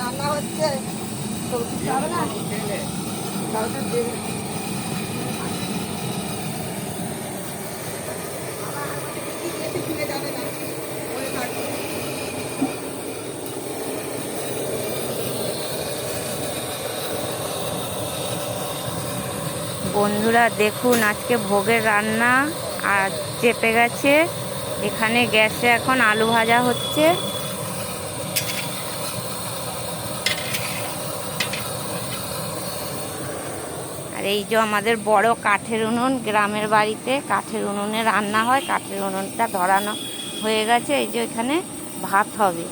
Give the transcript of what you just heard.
রান্না হচ্ছে বন্ধুরা দেখুন আজকে ভোগের রান্না আর চেপে গেছে। এখানে গ্যাসে এখন আলু ভাজা হচ্ছে। আর এই যে আমাদের বড় কাঠের উনুন, গ্রামের বাড়িতে কাঠের উনুনে রান্না হয়। কাঠের উনুনটা ধরানো হয়ে গেছে। এই যে এখানে ভাত হবে।